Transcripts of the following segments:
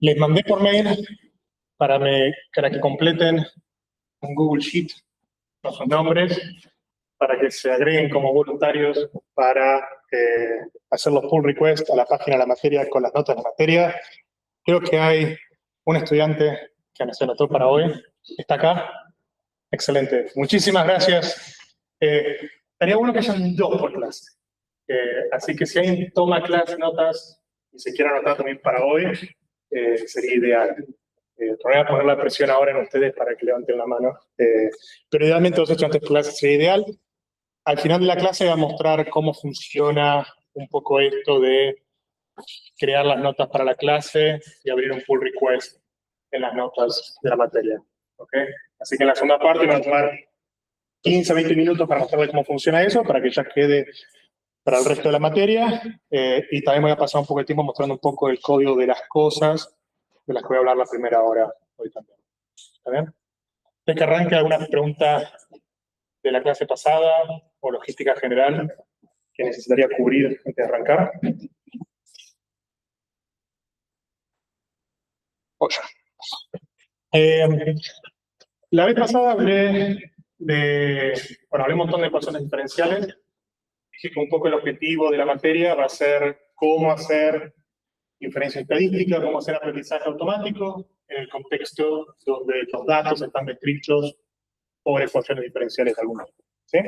Les mandé por mail para que completen un Google Sheet con sus nombres, para que se agreguen como voluntarios para hacer los pull requests a la página de la materia con las notas de la materia. Creo que hay un estudiante que se anotó para hoy. ¿Está acá? Excelente. Muchísimas gracias. Estaría bueno que hayan 2 por clase. Así que si alguien toma clase, notas, y se quiere anotar también para hoy, sería ideal. Voy a poner la presión ahora en ustedes para que levanten la mano. Pero idealmente 2 estudiantes por clase sería ideal. Al final de la clase voy a mostrar cómo funciona un poco esto de crear las notas para la clase y abrir un pull request en las notas de la materia. ¿Okay? Así que en la segunda parte me va a tomar 15 a 20 minutos para mostrarles cómo funciona eso, para que ya quede para el resto de la materia. Y también voy a pasar un poco de tiempo mostrando un poco el código de las cosas de las que voy a hablar la primera hora hoy también. ¿Está bien? ¿Hay que arranque alguna pregunta de la clase pasada o logística general que necesitaría cubrir antes de arrancar? La vez pasada hablé un montón de ecuaciones diferenciales. Dije que un poco el objetivo de la materia va a ser cómo hacer inferencia estadística, cómo hacer aprendizaje automático en el contexto donde los datos están descritos por ecuaciones diferenciales de algún tipo. ¿Sí?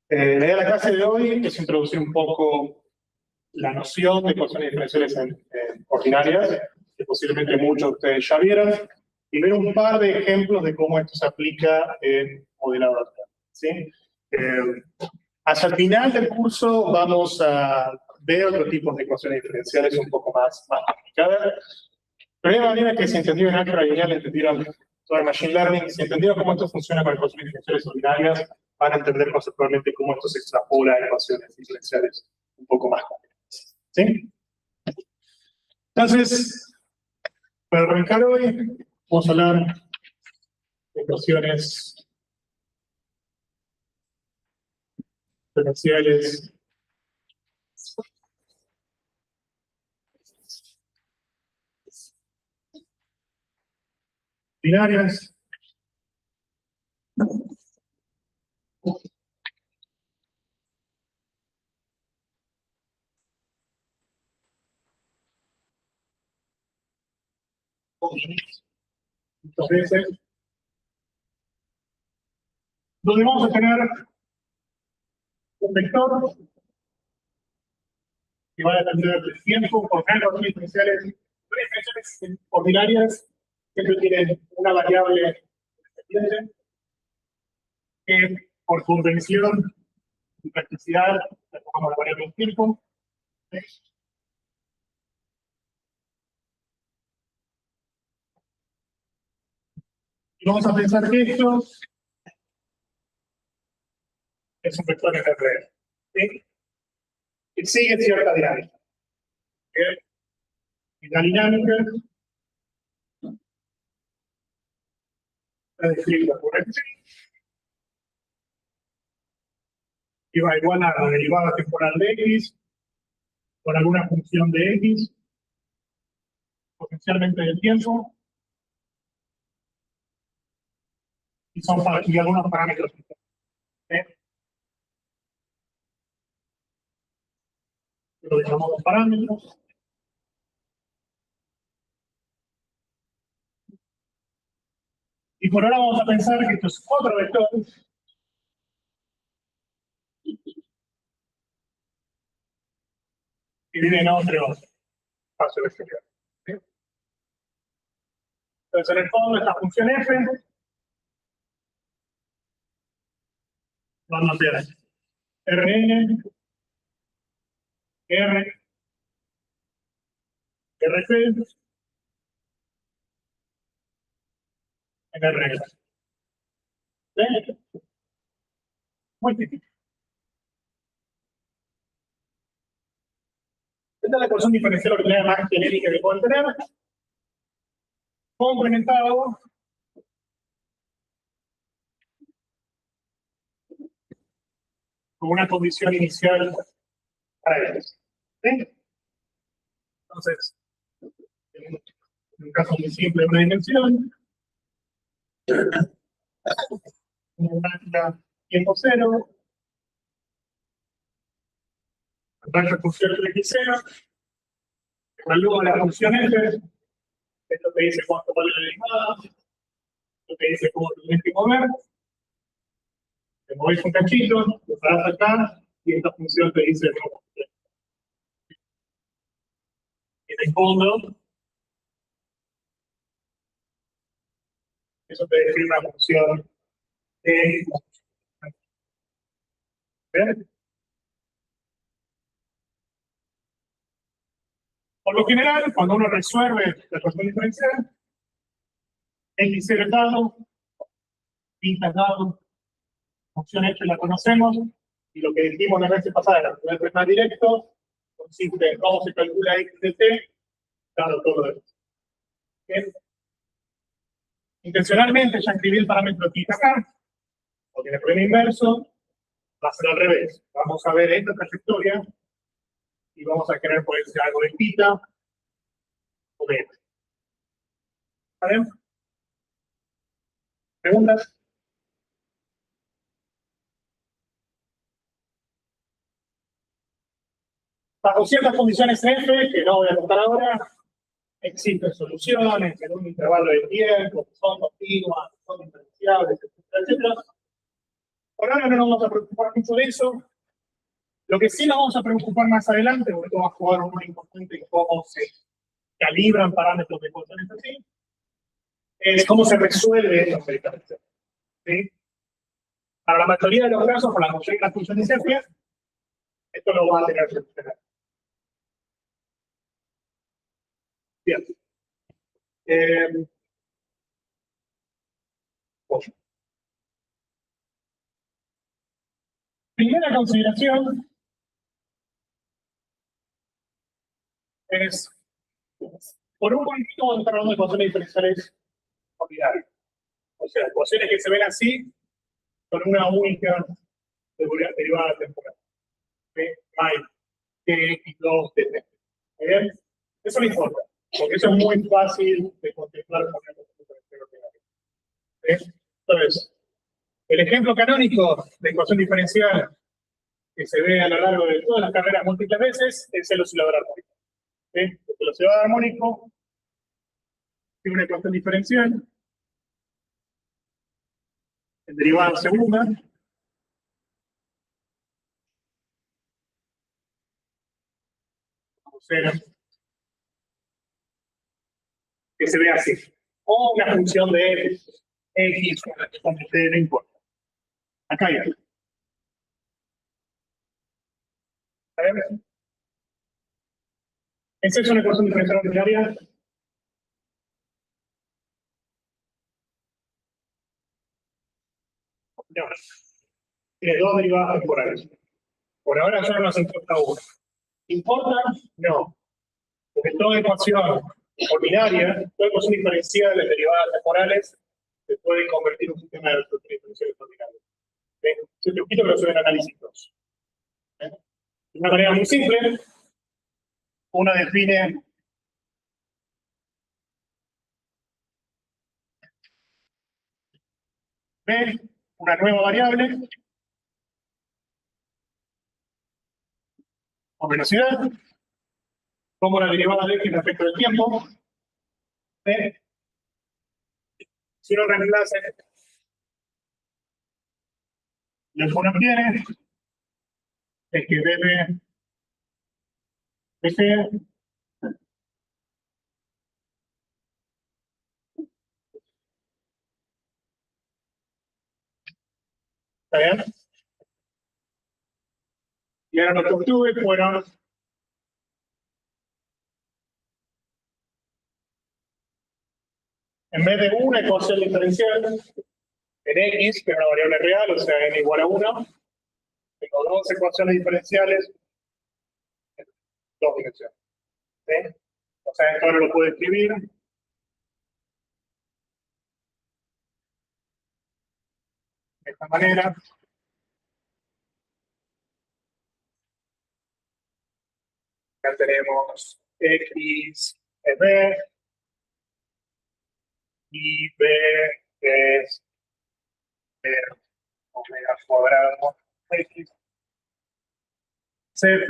La idea de la clase de hoy es introducir un poco la noción de ecuaciones diferenciales ordinarias, que posiblemente muchos de ustedes ya vieron, y ver un par de ejemplos de cómo esto se aplica en modelado adaptado. ¿Sí? Hacia el final del curso vamos a ver otros tipos de ecuaciones diferenciales un poco más complicadas. Pero de manera que se entendió en álgebra lineal, entendieron todo el machine learning, si entendieron cómo esto funciona con ecuaciones diferenciales ordinarias, van a entender conceptualmente cómo esto se extrapola a ecuaciones diferenciales un poco más complejas. ¿Sí? Entonces, para arrancar hoy, vamos a hablar de ecuaciones diferenciales binarias. Muchas veces, donde vamos a tener un vector que va a depender del tiempo, por ejemplo, diferenciales ordinarias siempre tienen una variable independiente que por convención y practicidad le tomamos la variable del tiempo. ¿Sí? Y vamos a pensar que esto es un vector en red. ¿Sí? Y sigue cierta dinámica. ¿Sí? Y la dinámica está descrita por x y va igual a la derivada temporal de x por alguna función de x, potencialmente del tiempo, y algunos parámetros. ¿Sí? Lo llamamos parámetros. Y por ahora vamos a pensar que estos 4 vectores que vienen en otro espacio vectorial. ¿Sí? Entonces, en el fondo, esta función f va a ser Rn, R, Rp, en Rn. ¿Sí? Muy típico. Esta es la ecuación diferencial ordinaria más genérica que pueden tener, complementado con una condición inicial para ellos. ¿Sí? Entonces, caso muy simple de una dimensión. Una tiempo cero. La función de x0. Evalúo la función f. Esto te dice cuánto vale la derivada. Esto te dice cómo te tienes que mover. Te mueves un cachito, te paras acá, y esta función te dice cómo. Y en el fondo, eso te define una función de. ¿Ven? Por lo general, cuando uno resuelve la ecuación diferencial, x0 es dado, y es dado, función f la conocemos, y lo que dijimos la vez pasada, la función f más directo, consiste en cómo se calcula x de t, dado todo lo demás. Bien. Intencionalmente ya escribí el parámetro θ acá, porque en el problema inverso va a ser al revés. Vamos a ver esta trayectoria y vamos a querer poner algo de θ o de f. ¿Está bien? ¿Preguntas? Bajo ciertas condiciones f, que no voy a contar ahora, existen soluciones en un intervalo de tiempo, que son continuas, que son diferenciables, etcétera, etcétera. Por ahora no nos vamos a preocupar mucho de eso. Lo que sí nos vamos a preocupar más adelante, porque esto va a jugar un rol importante en cómo se calibran parámetros de ecuaciones así, es cómo se resuelve esta operación. ¿Sí? Para la mayoría de los casos, con la mayoría de las funciones f, esto lo va a tener que solucionar. Bien. Primera consideración es, por un momentito vamos a estar hablando de ecuaciones diferenciales ordinarias. O sea, ecuaciones que se ven así, con una única derivada temporal. ¿Sí? Hay x2 de t. ¿Bien? Eso no importa, porque eso es muy fácil de contemplar con la ecuación diferencial ordinaria. ¿Sí? Entonces, el ejemplo canónico de ecuación diferencial que se ve a lo largo de todas las carreras múltiples veces es el oscilador armónico. ¿Sí? El oscilador armónico tiene una ecuación diferencial en derivada segunda. O sea, que se ve así. O una función de x, con t, no importa. Acá hay algo. ¿Esa es una ecuación diferencial ordinaria? No. Tiene dos derivadas temporales. Por ahora solo nos importa una. ¿Importa? No. Porque toda ecuación ordinaria, toda ecuación diferencial de derivadas temporales, se puede convertir en un sistema de ecuaciones diferenciales ordinarias. Es un truquito que lo suben análisis 2. De una manera muy simple, uno define B, una nueva variable, o velocidad, como la derivada de x respecto del tiempo. B, si uno reemplaza lo que uno obtiene es que debe de ser ¿está bien? Y ahora lo que obtuve fueron en vez de una ecuación diferencial en x, que es una variable real, o sea, n igual a 1, tengo dos ecuaciones diferenciales en dos dimensiones. ¿Sí? O sea, esto ahora lo puedo escribir de esta manera. Acá tenemos x, b, y B es omega cuadrado X, CF.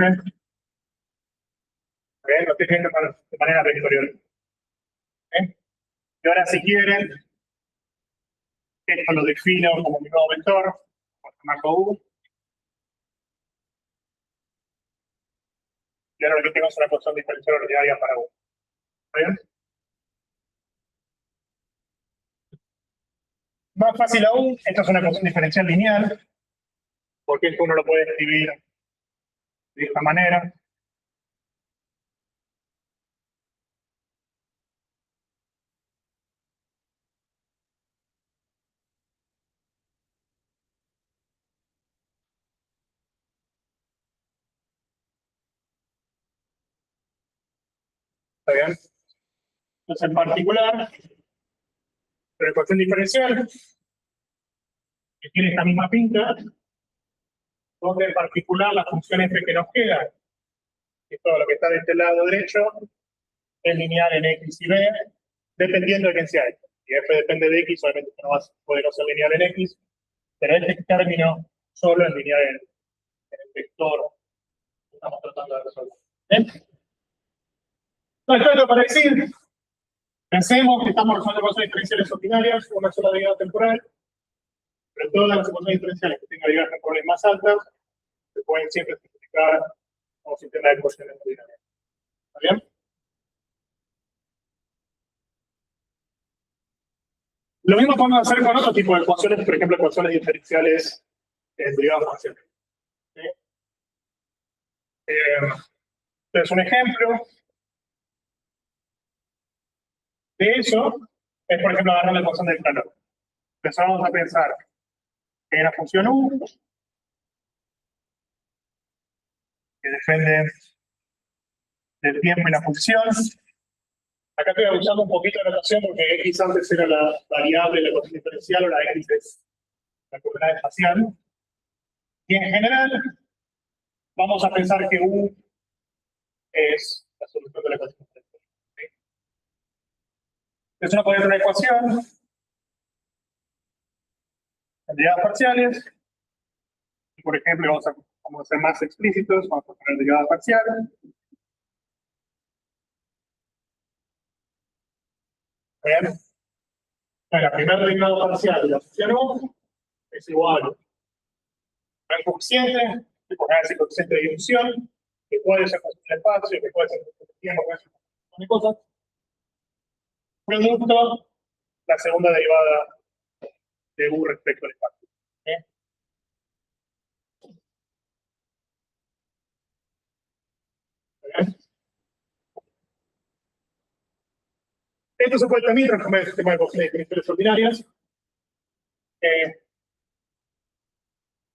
Lo estoy viendo de manera vectorial. Y ahora, si quieren, esto lo defino como mi nuevo vector, marco U. Y ahora lo que tengo es una ecuación diferencial ordinaria para U. ¿Está bien? Más fácil aún, esta es una ecuación diferencial lineal, porque esto uno lo puede escribir de esta manera. ¿Está bien? Entonces, en particular, la ecuación diferencial, que tiene esta misma pinta, donde en particular la función f que nos queda, que es todo lo que está de este lado derecho, es lineal en x y b, dependiendo de quién sea x. Si f depende de x, obviamente no va a poder ser lineal en x, pero este término solo es lineal en el vector que estamos tratando de resolver. ¿Bien? Entonces, esto para decir, pensemos que estamos resolviendo ecuaciones diferenciales ordinarias, una sola derivada temporal, pero todas las ecuaciones diferenciales que tengan derivadas temporales más altas se pueden siempre simplificar como sistema de ecuaciones ordinarias. ¿Está bien? Lo mismo podemos hacer con otro tipo de ecuaciones, por ejemplo, ecuaciones diferenciales en derivadas parciales. ¿Sí? Entonces, un ejemplo de eso es, por ejemplo, agarrar la ecuación del calor. Empezamos a pensar en la función U, que depende del tiempo y la función. Acá estoy usando un poquito de notación porque X antes era la variable de la ecuación diferencial, ahora X es la coordenada espacial. Y en general, vamos a pensar que U es la solución de la ecuación diferencial. ¿Sí? Entonces uno puede tener una ecuación en derivadas parciales. Y por ejemplo, vamos a ser más explícitos, vamos a poner derivada parcial. Bien. La primera derivada parcial de la función U es igual al coeficiente, que poner ese coeficiente de difusión, que puede ser función del espacio, que puede ser función del tiempo, puede ser función de cosas. Producto, la segunda derivada de U respecto al espacio. ¿Eh? ¿Bien? Esto se puede también transformar en el sistema de ecuaciones diferenciales ordinarias, que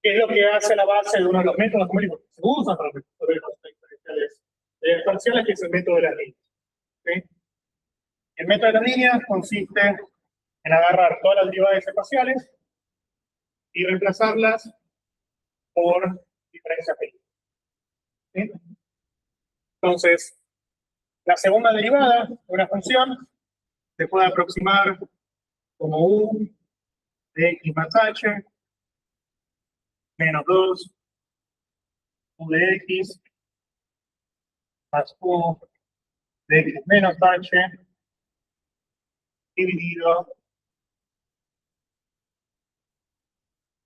es lo que hace la base de uno de los métodos numéricos que se usan para resolver ecuaciones diferenciales parciales, que es el método de las líneas. ¿Sí? El método de las líneas consiste en agarrar todas las derivadas espaciales y reemplazarlas por diferencias felices. ¿Sí? Entonces, la segunda derivada de una función se puede aproximar como U de x más h menos 2 U de x más U de x menos h dividido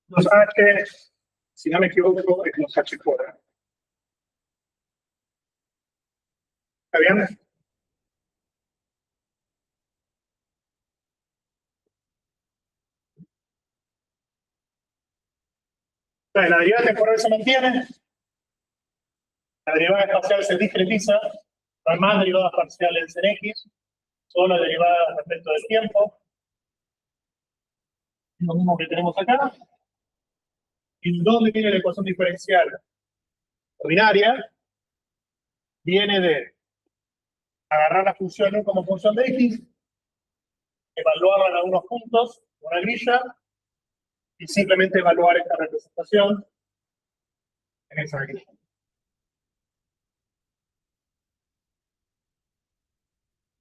2h, si no me equivoco, es 2h cuadrado. ¿Está bien? Entonces, la derivada temporal se mantiene, la derivada espacial se discretiza, no hay más derivadas parciales en x, solo derivadas respecto del tiempo, lo mismo que tenemos acá. ¿Y dónde viene la ecuación diferencial ordinaria? Viene de agarrar la función U como función de x, evaluarla en algunos puntos, una grilla, y simplemente evaluar esta representación en esa grilla.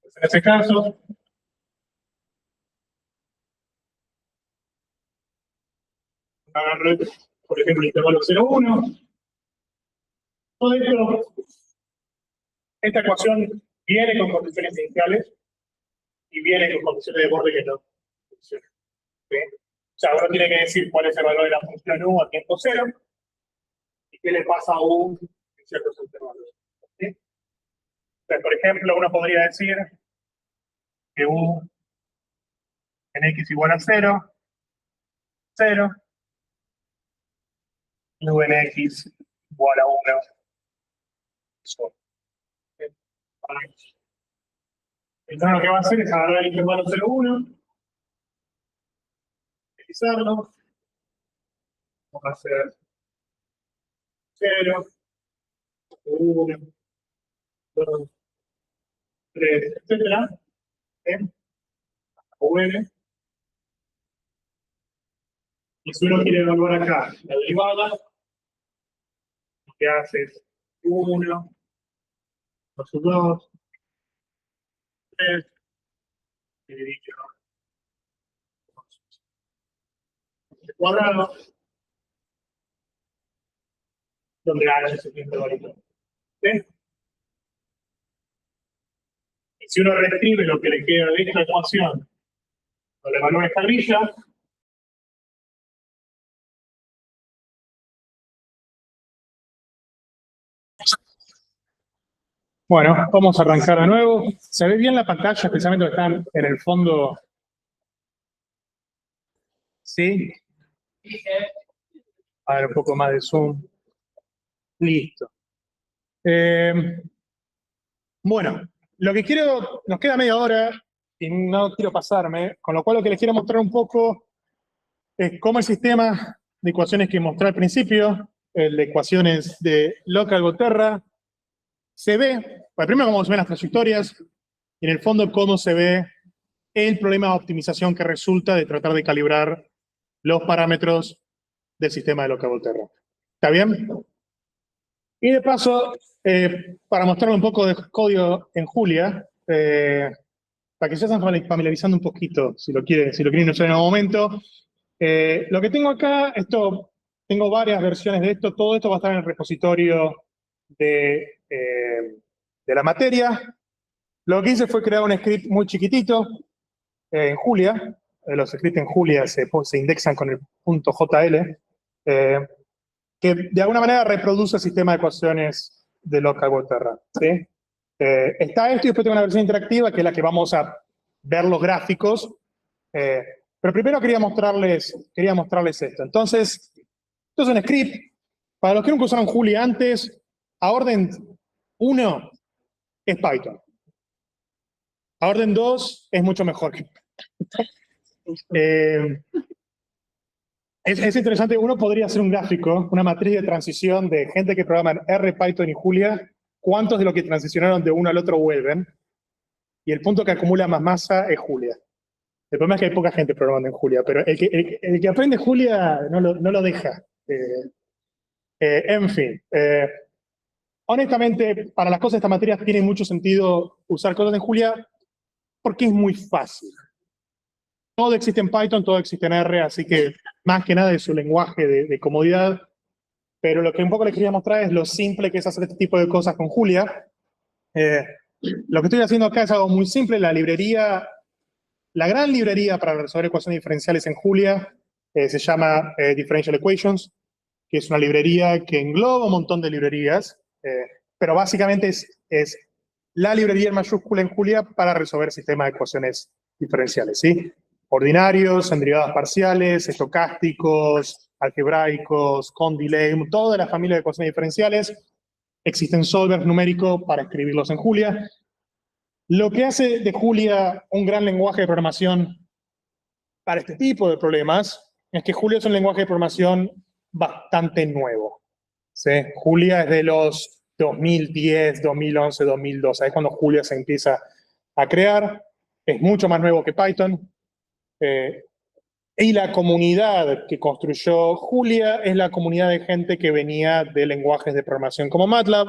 Entonces, en ese caso, agarre, por ejemplo, el intervalo 0,1. Todo esto, esta ecuación viene con condiciones iniciales y viene con condiciones de borde que no funcionan. ¿Sí? O sea, uno tiene que decir cuál es el valor de la función u a tiempo cero y qué le pasa a u en ciertos intervalos. ¿Sí? Entonces, por ejemplo, uno podría decir que u en x igual a 0, 0, y u en x igual a 1, 1. Entonces lo que va a hacer es agarrar el intervalo 0,1, utilizarlo, vamos a hacer 0, 1, 2, 3, etcétera, UN. Y si uno quiere evaluar acá la derivada, lo que hace es 1, 2, 3, dividido el cuadrado, donde H es el intervalo. ¿Sí? Y si uno reescribe lo que le queda de esta ecuación, lo le evalúa esta grilla, bueno, vamos a arrancar de nuevo. ¿Se ve bien la pantalla, especialmente que están en el fondo? ¿Sí? A ver, un poco más de zoom. Listo. Bueno, lo que quiero, nos queda media hora y no quiero pasarme, con lo cual lo que les quiero mostrar un poco es cómo el sistema de ecuaciones que mostré al principio, el de ecuaciones de Local-Volterra, se ve, bueno, primero cómo se ven las trayectorias, y en el fondo cómo se ve el problema de optimización que resulta de tratar de calibrar los parámetros del sistema de Local-Volterra. ¿Está bien? Y de paso, para mostrarle un poco de código en Julia, para que se vayan familiarizando un poquito, si lo quieren usar en algún momento. Lo que tengo acá, tengo varias versiones de esto, todo esto va a estar en el repositorio de la materia. Lo que hice fue crear un script muy chiquitito en Julia. Los scripts en Julia se indexan con el .jl, que de alguna manera reproduce el sistema de ecuaciones de Local-Volterra. ¿Sí? Está esto y después tengo una versión interactiva que es la que vamos a ver los gráficos. Pero primero quería mostrarles esto. Entonces, esto es un script. Para los que nunca usaron Julia antes, a orden 1 es Python. A orden 2 es mucho mejor. Es interesante, uno podría hacer un gráfico, una matriz de transición de gente que programa en R, Python y Julia, cuántos de los que transicionaron de uno al otro vuelven, y el punto que acumula más masa es Julia. El problema es que hay poca gente programando en Julia, pero el que aprende Julia no lo deja. En fin, honestamente, para las cosas de esta materia tiene mucho sentido usar cosas en Julia porque es muy fácil. Todo existe en Python, todo existe en R, así que más que nada es su lenguaje de comodidad. Pero lo que un poco les quería mostrar es lo simple que es hacer este tipo de cosas con Julia. Lo que estoy haciendo acá es algo muy simple. La gran librería para resolver ecuaciones diferenciales en Julia se llama Differential Equations, que es una librería que engloba un montón de librerías, pero básicamente es la librería en mayúscula en Julia para resolver sistemas de ecuaciones diferenciales, ¿sí? Ordinarios, en derivadas parciales, estocásticos, algebraicos, con delay, toda la familia de ecuaciones diferenciales. Existen solvers numéricos para escribirlos en Julia. Lo que hace de Julia un gran lenguaje de programación para este tipo de problemas es que Julia es un lenguaje de programación bastante nuevo. ¿Sí? Julia es de los 2010, 2011, 2012. Ahí es cuando Julia se empieza a crear. Es mucho más nuevo que Python. Y la comunidad que construyó Julia es la comunidad de gente que venía de lenguajes de programación como MATLAB,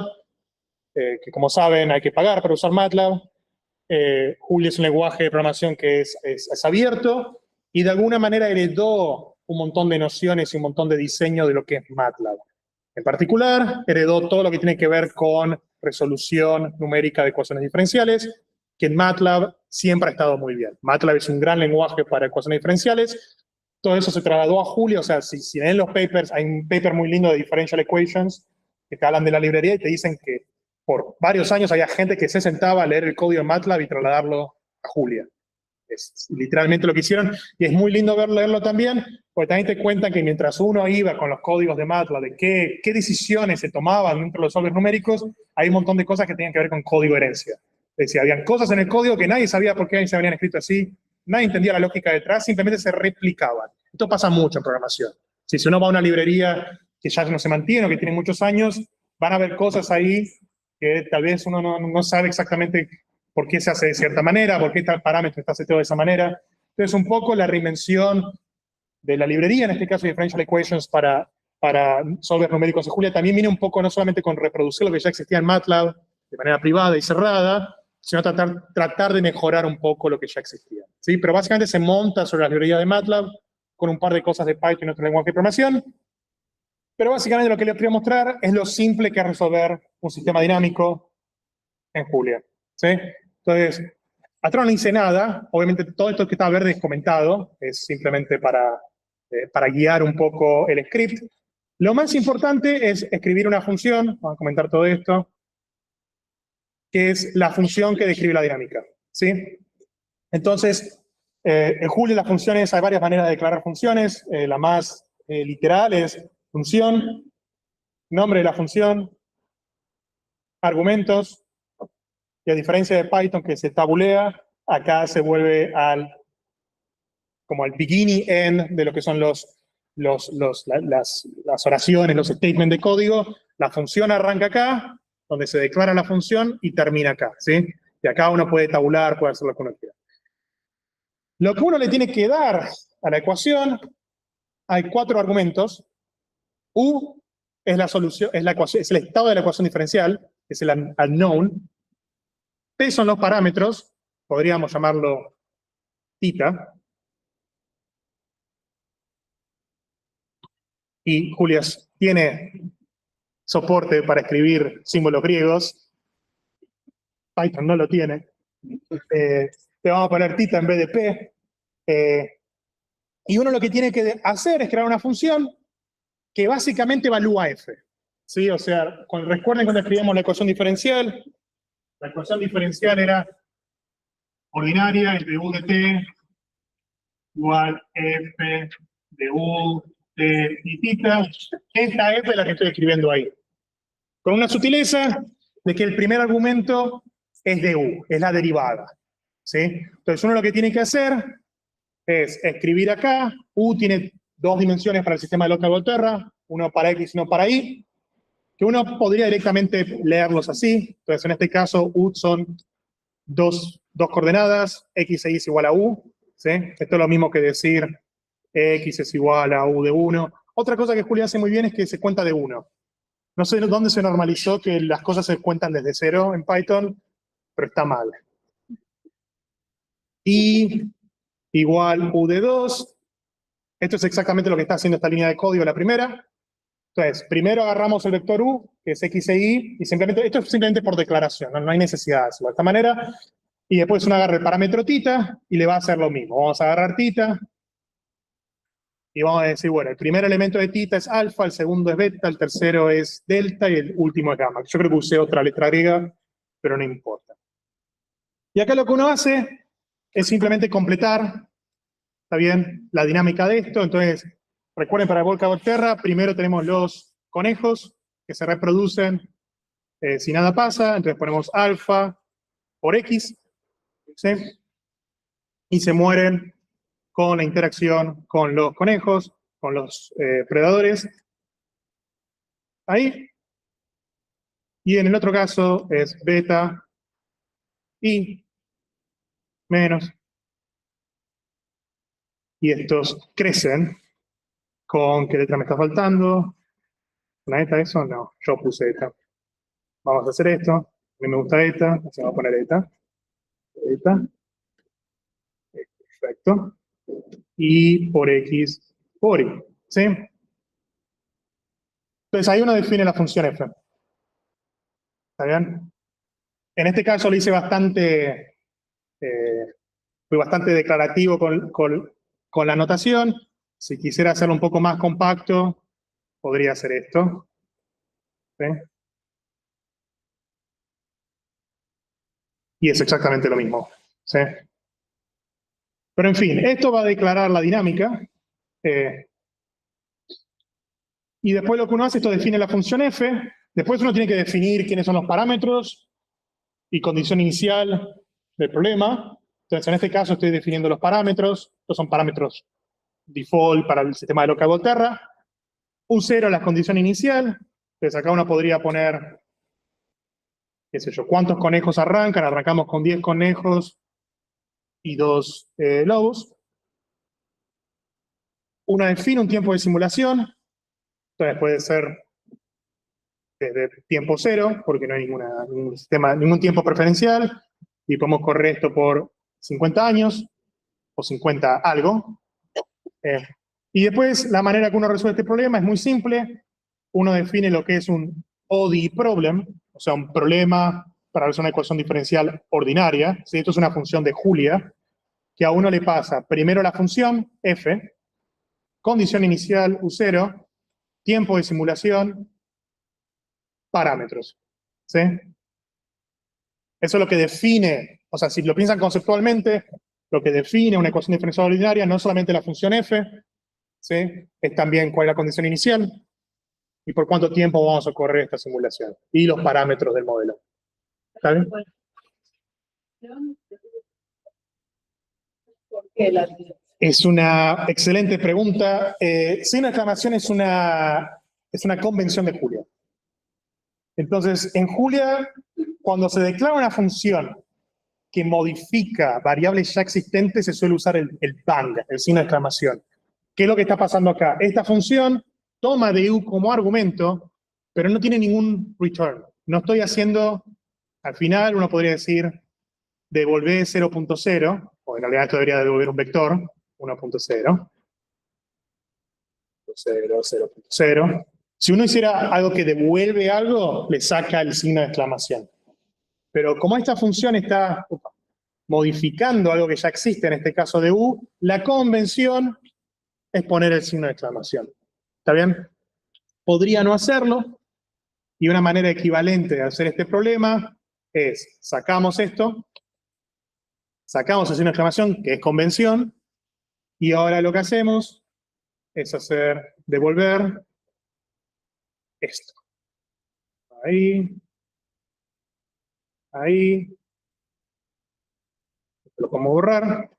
que como saben hay que pagar para usar MATLAB. Julia es un lenguaje de programación que es abierto y de alguna manera heredó un montón de nociones y un montón de diseño de lo que es MATLAB. En particular, heredó todo lo que tiene que ver con resolución numérica de ecuaciones diferenciales, que en MATLAB siempre ha estado muy bien. MATLAB es un gran lenguaje para ecuaciones diferenciales. Todo eso se trasladó a Julia. O sea, si leen los papers, hay un paper muy lindo de Differential Equations que te hablan de la librería y te dicen que por varios años había gente que se sentaba a leer el código de MATLAB y trasladarlo a Julia. Es literalmente lo que hicieron, y es muy lindo leerlo también, porque también te cuentan que mientras uno iba con los códigos de MATLAB, de qué decisiones se tomaban dentro de los solvers numéricos, hay un montón de cosas que tenían que ver con código herencia. Es decir, habían cosas en el código que nadie sabía por qué se habían escrito así, nadie entendía la lógica detrás, simplemente se replicaban. Esto pasa mucho en programación. Si uno va a una librería que ya no se mantiene o que tiene muchos años, van a ver cosas ahí que tal vez uno no sabe exactamente por qué se hace de cierta manera, por qué tal parámetro está seteado de esa manera. Entonces, un poco la reinvención de la librería, en este caso Differential Equations para solvers numéricos de Julia, también viene un poco no solamente con reproducir lo que ya existía en MATLAB de manera privada y cerrada, sino tratar de mejorar un poco lo que ya existía. ¿Sí? Pero básicamente se monta sobre la librería de MATLAB con un par de cosas de Python y otro lenguaje de programación. Pero básicamente lo que les quería mostrar es lo simple que es resolver un sistema dinámico en Julia. ¿Sí? Entonces, atrás no hice nada. Obviamente todo esto que está verde es comentado. Es simplemente para guiar un poco el script. Lo más importante es escribir una función. Vamos a comentar todo esto. Que es la función que describe la dinámica. ¿Sí? Entonces, en Julia las funciones, hay varias maneras de declarar funciones. La más literal es función, nombre de la función, argumentos, y a diferencia de Python que se tabulea, acá se vuelve como al beginning end de lo que son las oraciones, los statements de código. La función arranca acá, donde se declara la función, y termina acá, ¿sí? Y acá uno puede tabular, puede hacer lo que uno quiera. Lo que uno le tiene que dar a la ecuación, hay 4 argumentos. U es la solución, es el estado de la ecuación diferencial, que es el unknown. P son los parámetros, podríamos llamarlo θ. Y Julia tiene soporte para escribir símbolos griegos. Python no lo tiene. Te vamos a poner θ en vez de P. Y uno lo que tiene que hacer es crear una función que básicamente evalúa f. ¿Sí? O sea, recuerden cuando escribimos la ecuación diferencial era ordinaria entre u de t igual f de u de y θ. Esta f es la que estoy escribiendo ahí. Con una sutileza de que el primer argumento es de u, es la derivada. ¿Sí? Entonces uno lo que tiene que hacer es escribir acá. U tiene 2 dimensiones para el sistema de Lotka-Volterra, uno para x y uno para y, que uno podría directamente leerlos así. Entonces en este caso u son dos coordenadas, x e y es igual a u. ¿Sí? Esto es lo mismo que decir x es igual a u de 1. Otra cosa que Julia hace muy bien es que se cuenta de 1. No sé dónde se normalizó que las cosas se cuentan desde 0 en Python, pero está mal. Y igual u de 2. Esto es exactamente lo que está haciendo esta línea de código, la primera. Entonces, primero agarramos el vector u, que es x e y, y simplemente, esto es simplemente por declaración, no hay necesidad de hacerlo de esta manera. Y después uno agarra el parámetro θ y le va a hacer lo mismo. Vamos a agarrar θ y vamos a decir, bueno, el primer elemento de θ es alfa, el segundo es beta, el tercero es delta y el último es gamma. Yo creo que usé otra letra griega, pero no importa. Y acá lo que uno hace es simplemente completar, ¿está bien?, la dinámica de esto. Entonces, recuerden, para Lotka-Volterra, primero tenemos los conejos que se reproducen si nada pasa. Entonces ponemos alfa por x, ¿sí? Y se mueren con la interacción con los conejos, con los predadores. Ahí. Y en el otro caso es beta y menos. Y estos crecen con, ¿qué letra me está faltando? ¿Una eta eso? No, yo puse eta. Vamos a hacer esto. A mí me gusta eta, así vamos a poner eta. Eta. Perfecto. Y por x por I, ¿sí? Entonces ahí uno define la función f. ¿Está bien? En este caso lo hice bastante, fui bastante declarativo con la notación. Si quisiera hacerlo un poco más compacto, podría hacer esto. ¿Sí? Y es exactamente lo mismo. ¿Sí? Pero en fin, esto va a declarar la dinámica. Y después lo que uno hace, esto define la función f. Después uno tiene que definir quiénes son los parámetros y condición inicial del problema. Entonces, en este caso estoy definiendo los parámetros. Estos son parámetros default para el sistema de local Volterra. U0 la condición inicial. Entonces, acá uno podría poner, qué sé yo, cuántos conejos arrancan. Arrancamos con 10 conejos y 2 lobos. Uno define un tiempo de simulación. Entonces, puede ser desde tiempo 0, porque no hay ningún tiempo preferencial, y podemos correr esto por 50 años, o 50 algo. Y después, la manera que uno resuelve este problema es muy simple. Uno define lo que es un ODE problem, o sea, un problema para resolver una ecuación diferencial ordinaria. ¿Sí? Esto es una función de Julia, que a uno le pasa primero la función f, condición inicial U0, tiempo de simulación, parámetros. ¿Sí? Eso es lo que define, o sea, si lo piensan conceptualmente, lo que define una ecuación diferencial ordinaria no es solamente la función f, ¿sí? Es también cuál es la condición inicial y por cuánto tiempo vamos a correr esta simulación y los parámetros del modelo. ¿Está bien? ¿Por qué la... Es una excelente pregunta. Signo de exclamación es una convención de Julia. Entonces, en Julia, cuando se declara una función que modifica variables ya existentes, se suele usar el bang, el signo de exclamación. ¿Qué es lo que está pasando acá? Esta función toma DU como argumento, pero no tiene ningún return. No estoy haciendo, al final uno podría decir, devolver 0.0, o en realidad esto debería devolver un vector, 1.0, 0, 0.0. Si uno hiciera algo que devuelve algo, le saca el signo de exclamación. Pero como esta función está modificando algo que ya existe, en este caso de U, la convención es poner el signo de exclamación. ¿Está bien? Podría no hacerlo, y una manera equivalente de hacer este problema es, sacamos esto, sacamos el signo de exclamación, que es convención, y ahora lo que hacemos es devolver esto. Ahí, ahí, lo podemos borrar,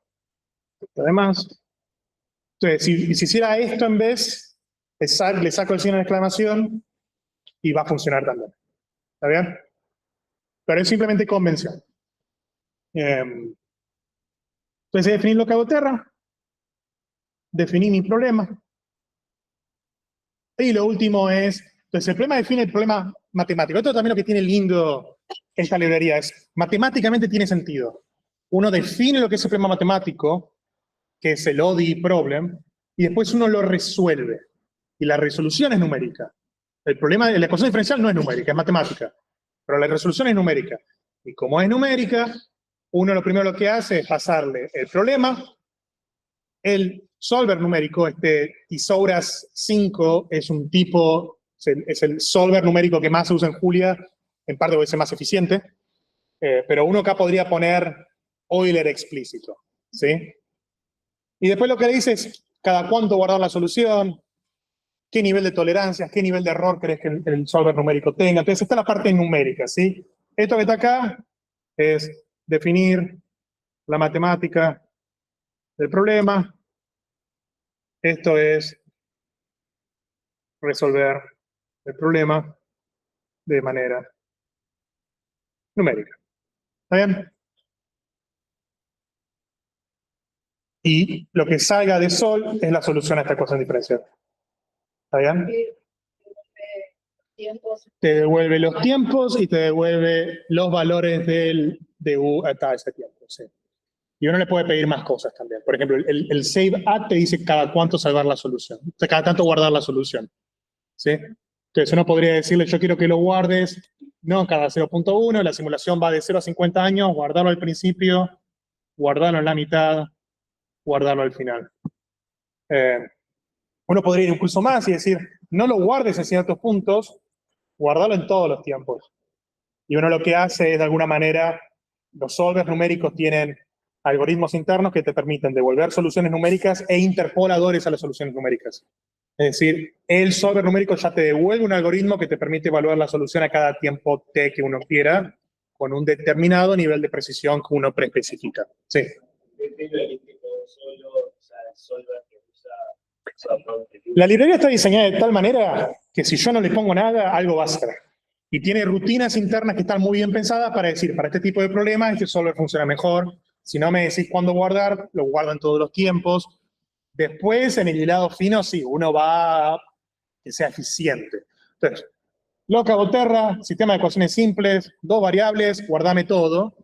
esto además. Entonces, si hiciera esto en vez, le saco el signo de exclamación y va a funcionar también. ¿Está bien? Pero es simplemente convención. Entonces, definir lo que hago Terra, definí mi problema. Y lo último es, entonces el problema define el problema matemático. Esto también lo que tiene lindo esta librería es, matemáticamente tiene sentido. Uno define lo que es el problema matemático, que es el ODE problem, y después uno lo resuelve. Y la resolución es numérica. El problema de la ecuación diferencial no es numérica, es matemática. Pero la resolución es numérica. Y como es numérica, uno lo primero que hace es pasarle el problema, el solver numérico, Tisouras 5 es un tipo, es el solver numérico que más se usa en Julia, en parte porque es más eficiente, pero uno acá podría poner Euler explícito, ¿sí? Y después lo que le dice es cada cuánto guardar la solución, qué nivel de tolerancia, qué nivel de error crees que el solver numérico tenga. Entonces está la parte numérica, ¿sí? Esto que está acá es definir la matemática del problema. Esto es resolver el problema de manera numérica. ¿Está bien? Y lo que salga de sol es la solución a esta ecuación diferencial. ¿Está bien? Te devuelve los tiempos y te devuelve los valores de U hasta ese tiempo. Sí. Y uno le puede pedir más cosas también. Por ejemplo, el save at te dice cada cuánto salvar la solución. O sea, cada tanto guardar la solución. ¿Sí? Entonces uno podría decirle, yo quiero que lo guardes, no cada 0.1, la simulación va de 0 a 50 años, guardarlo al principio, guardarlo en la mitad, guardarlo al final. Uno podría ir incluso más y decir, no lo guardes en ciertos puntos, guardarlo en todos los tiempos. Y uno lo que hace es, de alguna manera, los solvers numéricos tienen algoritmos internos que te permiten devolver soluciones numéricas e interpoladores a las soluciones numéricas. Es decir, el solver numérico ya te devuelve un algoritmo que te permite evaluar la solución a cada tiempo t que uno quiera, con un determinado nivel de precisión que uno preespecifica. Sí. La librería está diseñada de tal manera que si yo no le pongo nada, algo va a hacer. Y tiene rutinas internas que están muy bien pensadas para decir, para este tipo de problemas, este solver funciona mejor. Si no me decís cuándo guardar, lo guardo en todos los tiempos. Después, en el hilado fino, sí, uno va a que sea eficiente. Entonces, local terra, sistema de ecuaciones simples, 2 variables, guardame todo.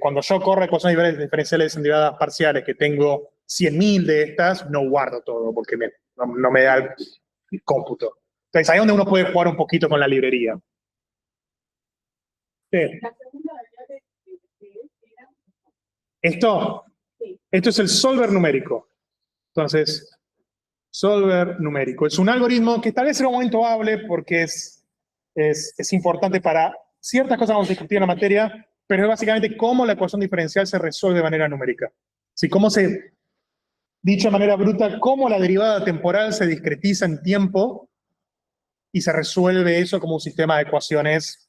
Cuando yo corro ecuaciones diferenciales en derivadas parciales, que tengo 100.000 de estas, no guardo todo porque no me da el cómputo. Entonces, ahí es donde uno puede jugar un poquito con la librería. Sí. Esto es el solver numérico. Entonces, solver numérico. Es un algoritmo que tal vez en un momento hable porque es importante para ciertas cosas que vamos a discutir en la materia, pero es básicamente cómo la ecuación diferencial se resuelve de manera numérica. ¿Sí? Dicho de manera bruta, cómo la derivada temporal se discretiza en tiempo y se resuelve eso como un sistema de ecuaciones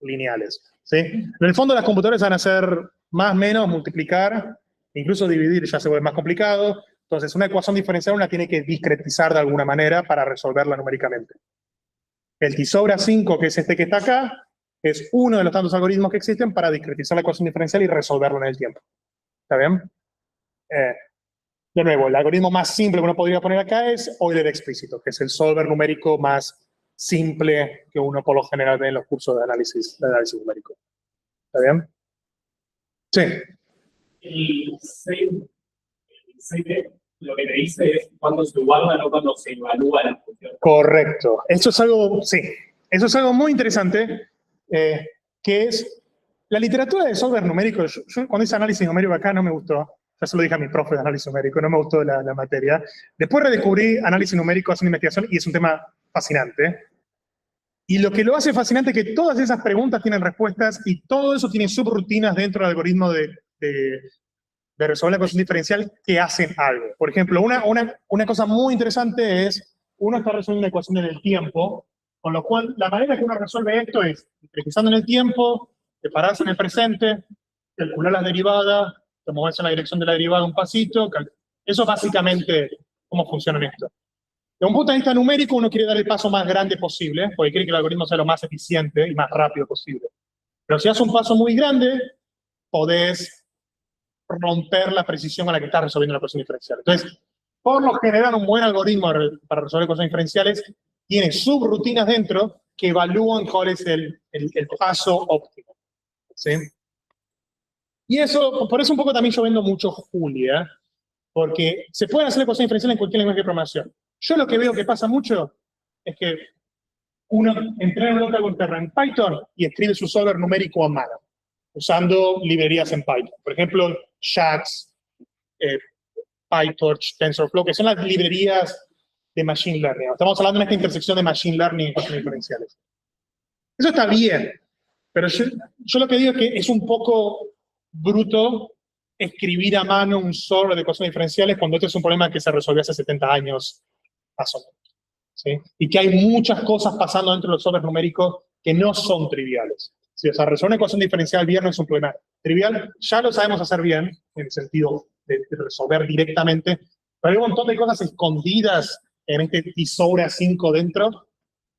lineales. ¿Sí? En el fondo las computadoras van a hacer más, menos, multiplicar, incluso dividir ya se vuelve más complicado. Entonces una ecuación diferencial una tiene que discretizar de alguna manera para resolverla numéricamente. El t sobra 5, que es este que está acá, es uno de los tantos algoritmos que existen para discretizar la ecuación diferencial y resolverlo en el tiempo. ¿Está bien? De nuevo, el algoritmo más simple que uno podría poner acá es Euler explícito, que es el solver numérico más simple que uno por lo general ve en los cursos de análisis numérico. ¿Está bien? Sí. El save lo que te dice es cuándo se guarda, no cuándo se evalúa la función. Correcto. Eso es algo muy interesante, que es la literatura de solver numérico. Yo cuando hice análisis numérico acá no me gustó. Ya se lo dije a mi profe de análisis numérico, no me gustó la materia. Después redescubrí análisis numérico haciendo investigación y es un tema fascinante. Y lo que lo hace fascinante es que todas esas preguntas tienen respuestas y todo eso tiene subrutinas dentro del algoritmo de resolver la ecuación diferencial que hacen algo. Por ejemplo, una cosa muy interesante es, uno está resolviendo una ecuación en el tiempo, con lo cual la manera que uno resuelve esto es, discretizando en el tiempo, separarse en el presente, calcular las derivadas, moverse en la dirección de la derivada un pasito. Eso es básicamente cómo funciona esto. De un punto de vista numérico, uno quiere dar el paso más grande posible, porque quiere que el algoritmo sea lo más eficiente y más rápido posible. Pero si haces un paso muy grande, podés romper la precisión con la que estás resolviendo la ecuación diferencial. Entonces, por lo general, un buen algoritmo para resolver ecuaciones diferenciales tiene subrutinas dentro que evalúan cuál es el paso óptimo. ¿Sí? Y eso, por eso un poco también yo vendo mucho Julia, porque se pueden hacer ecuaciones diferenciales en cualquier lenguaje de programación. Yo lo que veo que pasa mucho es que uno entrena un local terra en Python y escribe su solver numérico a mano, usando librerías en Python. Por ejemplo, Shax, PyTorch, TensorFlow, que son las librerías de Machine Learning. Estamos hablando de esta intersección de Machine Learning y ecuaciones diferenciales. Eso está bien, pero yo lo que digo es que es un poco bruto escribir a mano un solver de ecuaciones diferenciales cuando este es un problema que se resolvió hace 70 años, más o menos. ¿Sí? Y que hay muchas cosas pasando dentro de los solvers numéricos que no son triviales. Si o sea, resolver una ecuación diferencial bien no es un problema trivial, ya lo sabemos hacer bien, en el sentido de resolver directamente, pero hay un montón de cosas escondidas en este t sobra 5 dentro.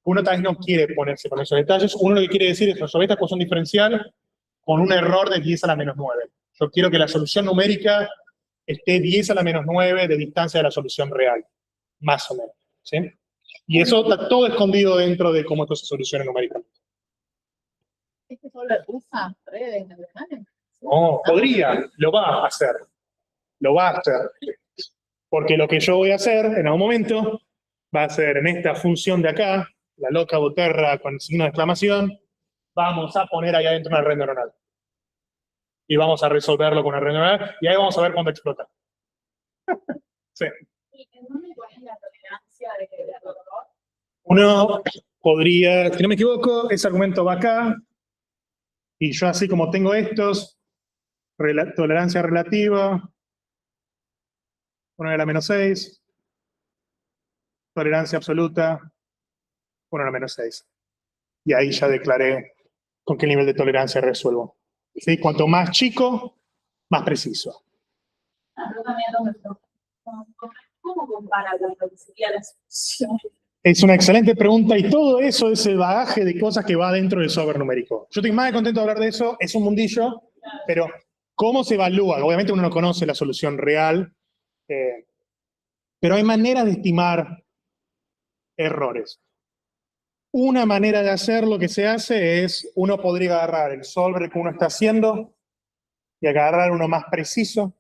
Uno tal vez no quiere ponerse con esos detalles. Uno lo que quiere decir es resolver esta ecuación diferencial con un error de 10 a la menos 9. Yo quiero que la solución numérica esté 10 a la menos 9 de distancia de la solución real, más o menos. ¿Sí? Y eso está todo escondido dentro de cómo esto se soluciona numéricamente. ¿Este solver usa redes neuronales? No, podría, lo va a hacer. Lo va a hacer. Porque lo que yo voy a hacer en algún momento va a ser en esta función de acá, la loca boterra con signo de exclamación, vamos a poner ahí adentro una red neuronal. Y vamos a resolverlo con una red neuronal y ahí vamos a ver cuándo explota. Sí. ¿Y en dónde cuál es la tolerancia de error? Uno podría, si no me equivoco, ese argumento va acá, y yo así como tengo estos, tolerancia relativa, 1 a la menos 6, tolerancia absoluta, 1 a la menos 6. Y ahí ya declaré con qué nivel de tolerancia resuelvo. ¿Sí? Cuanto más chico, más preciso. Yo también lo me pregunto, ¿cómo compara con lo que sería la solución? Es una excelente pregunta y todo eso es el bagaje de cosas que va dentro del software numérico. Yo estoy más de contento de hablar de eso, es un mundillo, pero ¿cómo se evalúa? Obviamente uno no conoce la solución real, pero hay maneras de estimar errores. Una manera de hacer lo que se hace es, uno podría agarrar el solver que uno está haciendo y agarrar uno más preciso,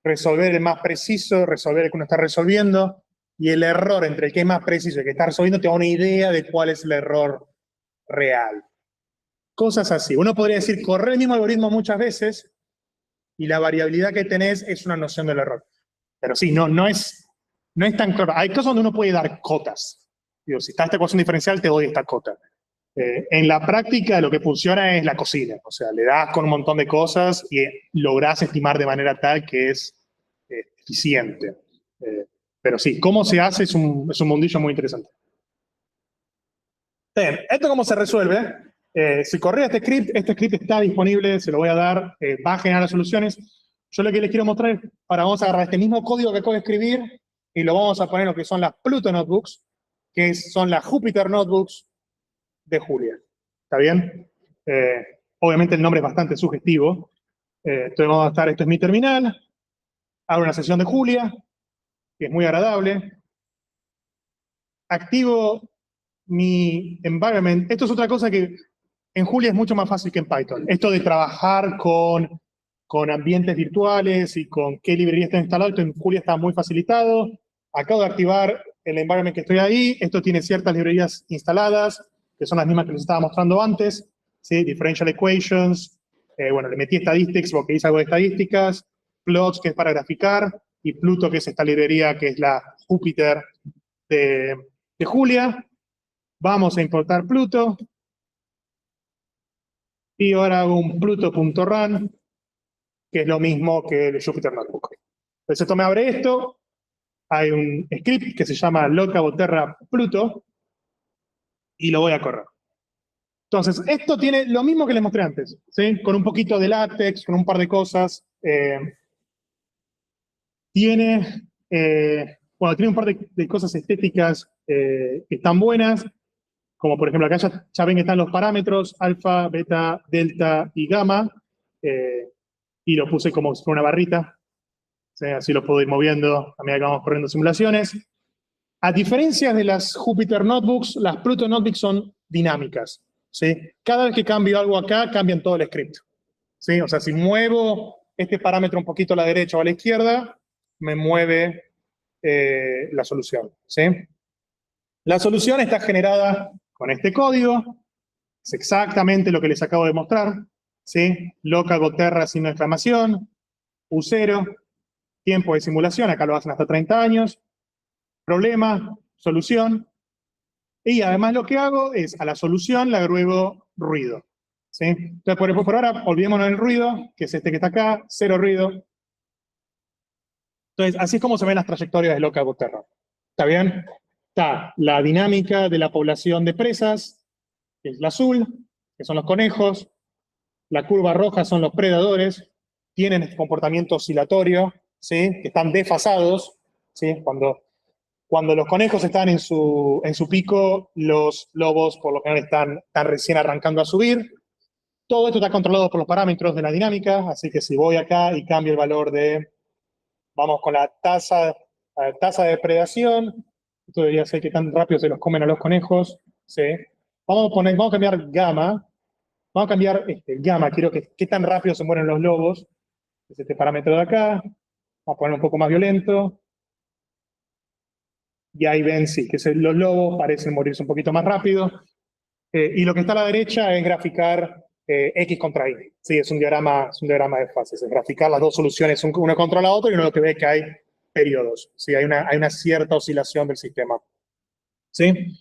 resolver el más preciso, resolver el que uno está resolviendo, y el error entre el que es más preciso y el que está resolviendo te da una idea de cuál es el error real. Cosas así. Uno podría decir, corre el mismo algoritmo muchas veces y la variabilidad que tenés es una noción del error. Pero sí, no es tan claro. Hay cosas donde uno puede dar cotas. Digo, si está esta ecuación diferencial, te doy esta cota. En la práctica, lo que funciona es la cocina. O sea, le das con un montón de cosas y lográs estimar de manera tal que es eficiente. Pero sí, cómo se hace es un mundillo muy interesante. Bien, ¿esto cómo se resuelve? Si corría este script está disponible, se lo voy a dar, va a generar las soluciones. Yo lo que les quiero mostrar es, ahora vamos a agarrar este mismo código que acabo de escribir y lo vamos a poner en lo que son las Pluto Notebooks, que son las Jupyter Notebooks de Julia. ¿Está bien? Obviamente el nombre es bastante sugestivo. Entonces vamos a estar, esto es mi terminal, abro una sesión de Julia, que es muy agradable. Activo mi environment. Esto es otra cosa que en Julia es mucho más fácil que en Python. Esto de trabajar con ambientes virtuales y con qué librería está instalado, esto en Julia está muy facilitado. Acabo de activar el environment que estoy ahí. Esto tiene ciertas librerías instaladas, que son las mismas que les estaba mostrando antes. ¿Sí? Differential equations. Bueno, le metí statistics porque hice algo de estadísticas. Plots, que es para graficar. Y Pluto, que es esta librería que es la Jupyter de Julia. Vamos a importar Pluto. Y ahora hago un pluto.run, que es lo mismo que el Jupyter Notebook. Entonces esto me abre esto. Hay un script que se llama locaboterra Pluto. Y lo voy a correr. Entonces, esto tiene lo mismo que les mostré antes, ¿sí? Con un poquito de látex, con un par de cosas. Tiene un par de cosas estéticas que están buenas, como por ejemplo acá ya ven que están los parámetros, alfa, beta, delta y gamma, y lo puse como si fuera una barrita, ¿sí? Así lo puedo ir moviendo a medida que vamos corriendo simulaciones. A diferencia de las Jupyter Notebooks, las Pluto Notebooks son dinámicas, ¿sí? Cada vez que cambio algo acá, cambian todo el script, ¿sí? O sea, si muevo este parámetro un poquito a la derecha o a la izquierda, me mueve la solución, ¿sí? La solución está generada con este código, es exactamente lo que les acabo de mostrar, ¿sí? Locaboterra signo de exclamación, U0, tiempo de simulación, acá lo hacen hasta 30 años, problema, solución, y además lo que hago es a la solución le agrego ruido, ¿sí? Entonces, por ahora, olvidémonos del ruido, que es este que está acá, 0 ruido. Entonces, así es como se ven las trayectorias de Locaboterra. ¿Está bien? Está la dinámica de la población de presas, que es la azul, que son los conejos. La curva roja son los predadores. Tienen este comportamiento oscilatorio, ¿sí? Que están desfasados, ¿sí? Cuando los conejos están en su pico, los lobos por lo general están recién arrancando a subir. Todo esto está controlado por los parámetros de la dinámica, así que si voy acá y cambio el valor vamos con la tasa de predación, esto debería ser que tan rápido se los comen a los conejos, ¿sí? Vamos a cambiar gamma, Vamos a cambiar el gamma, quiero que qué tan rápido se mueren los lobos. Es este parámetro de acá. Vamos a ponerlo un poco más violento. Y ahí ven, sí, que los lobos parecen morirse un poquito más rápido. Y lo que está a la derecha es graficar X contra Y. Sí, es un diagrama de fases. Es graficar las dos soluciones una contra la otra y uno lo que ve es que hay periodos. Sí, hay una cierta oscilación del sistema. ¿Sí?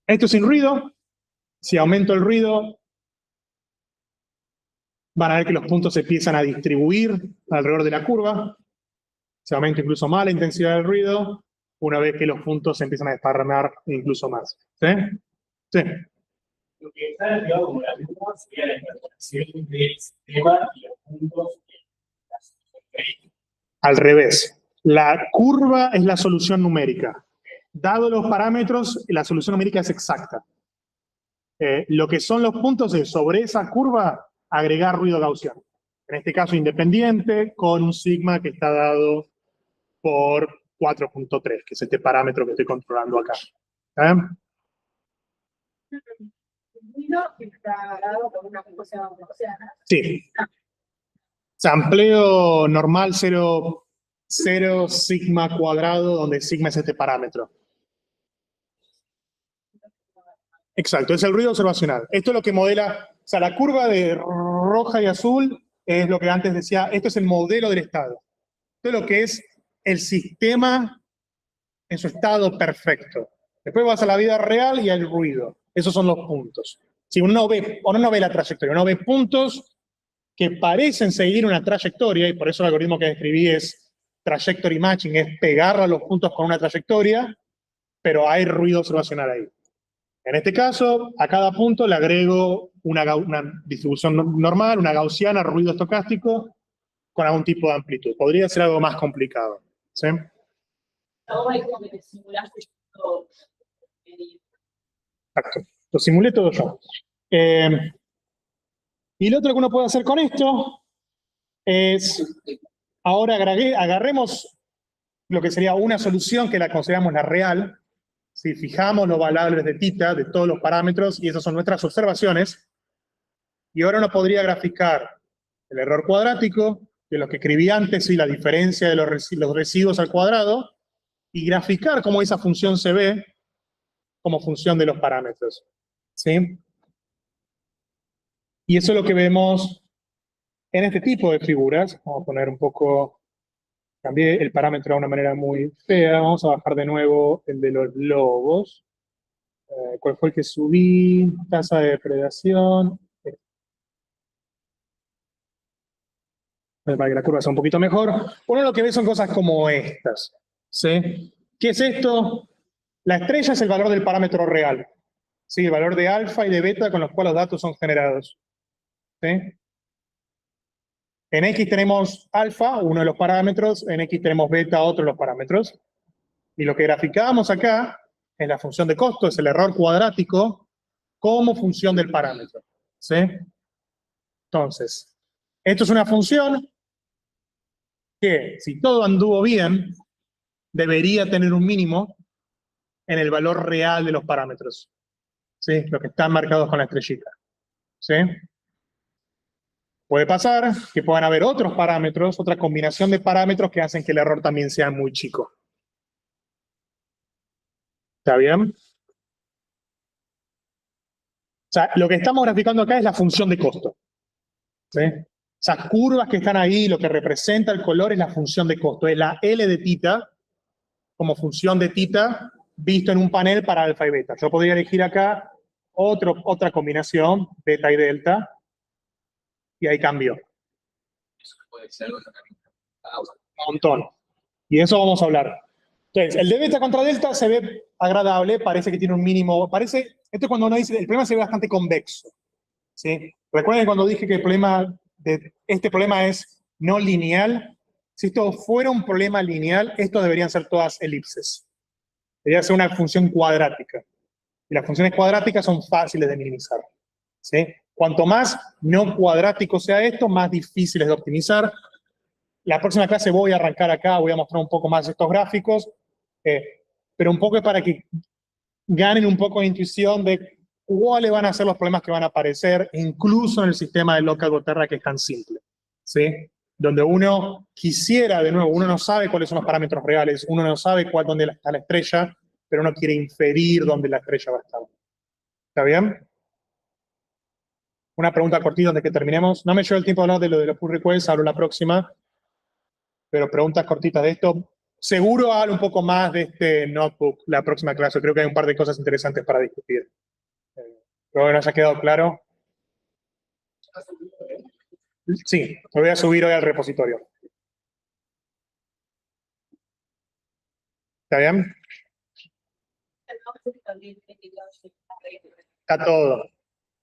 Esto sin ruido. Si aumento el ruido, van a ver que los puntos se empiezan a distribuir alrededor de la curva. Se aumenta incluso más la intensidad del ruido una vez que los puntos se empiezan a desparramar incluso más. ¿Sí? Sí. Lo que está descrito como la curva sería la interpretación del sistema y los puntos. Al revés. La curva es la solución numérica. Dado los parámetros, la solución numérica es exacta. Lo que son los puntos es sobre esa curva agregar ruido gaussiano. En este caso independiente, con un sigma que está dado por 4.3, que es este parámetro que estoy controlando acá. El ruido está dado por una función gaussiana. Sí. Sampleo normal 0 sigma cuadrado, donde sigma es este parámetro. Exacto, es el ruido observacional. Esto es lo que modela, o sea, la curva de roja y azul es lo que antes decía, esto es el modelo del estado. Esto es lo que es el sistema en su estado perfecto. Después vas a la vida real y al ruido. Esos son los puntos. Si uno ve, o no ve la trayectoria, uno ve puntos que parecen seguir una trayectoria, y por eso el algoritmo que describí es trajectory matching, es pegar a los puntos con una trayectoria, pero hay ruido observacional ahí. En este caso, a cada punto le agrego una distribución normal, una gaussiana, ruido estocástico, con algún tipo de amplitud. Podría ser algo más complicado. ¿Sí? Ahora hay como que simulaste todo. Exacto. Lo simulé todo yo. Y lo otro que uno puede hacer con esto es, ahora agarremos lo que sería una solución que la consideramos la real. Si fijamos los valores de θ de todos los parámetros, y esas son nuestras observaciones, y ahora uno podría graficar el error cuadrático, de lo que escribí antes, y la diferencia de los residuos al cuadrado, y graficar cómo esa función se ve como función de los parámetros. ¿Sí? Y eso es lo que vemos en este tipo de figuras. Vamos a poner un poco... Cambié el parámetro de una manera muy fea. Vamos a bajar de nuevo el de los lobos. ¿Cuál fue el que subí? Tasa de depredación. Para que la curva sea un poquito mejor. Uno lo que ve son cosas como estas. ¿Sí? ¿Qué es esto? La estrella es el valor del parámetro real. ¿Sí? El valor de alfa y de beta con los cuales los datos son generados. ¿Sí? En X tenemos alfa, uno de los parámetros, en X tenemos beta, otro de los parámetros. Y lo que graficamos acá es la función de costo, es el error cuadrático como función del parámetro. ¿Sí? Entonces, esto es una función que, si todo anduvo bien, debería tener un mínimo en el valor real de los parámetros. ¿Sí? Los que están marcados con la estrellita. ¿Sí? Puede pasar que puedan haber otros parámetros, otra combinación de parámetros que hacen que el error también sea muy chico. ¿Está bien? O sea, lo que estamos graficando acá es la función de costo. ¿Sí? Esas curvas que están ahí, lo que representa el color es la función de costo. Es la L de θ como función de θ visto en un panel para alfa y beta. Yo podría elegir acá otra combinación, beta y delta, y ahí cambió. Eso puede ser algo Un montón. Y de eso vamos a hablar. Entonces, el de beta contra delta se ve agradable, parece que tiene un mínimo, esto es cuando uno dice, el problema se ve bastante convexo. ¿Sí? Recuerden cuando dije que este problema es no lineal. Si esto fuera un problema lineal, estos deberían ser todas elipses. Debería ser una función cuadrática. Y las funciones cuadráticas son fáciles de minimizar. ¿Sí? Cuanto más no cuadrático sea esto, más difícil es de optimizar. La próxima clase voy a arrancar acá, voy a mostrar un poco más estos gráficos, pero un poco es para que ganen un poco de intuición de cuáles van a ser los problemas que van a aparecer, incluso en el sistema de Local-Goterra, que es tan simple, ¿sí? Donde uno quisiera, de nuevo, uno no sabe cuáles son los parámetros reales, uno no sabe dónde está la estrella, pero uno quiere inferir dónde la estrella va a estar. ¿Está bien? Una pregunta cortita antes de que terminemos. No me llevo el tiempo de hablar de lo de los pull requests, hablo la próxima. Pero preguntas cortitas de esto. Seguro hablo un poco más de este notebook la próxima clase. Creo que hay un par de cosas interesantes para discutir. Espero que no haya quedado claro. Sí, lo voy a subir hoy al repositorio. ¿Está bien? Está todo.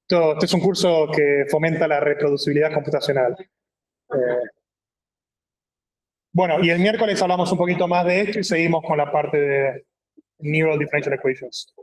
Este es un curso que fomenta la reproducibilidad computacional. Bueno, y el miércoles hablamos un poquito más de esto y seguimos con la parte de Neural Differential Equations.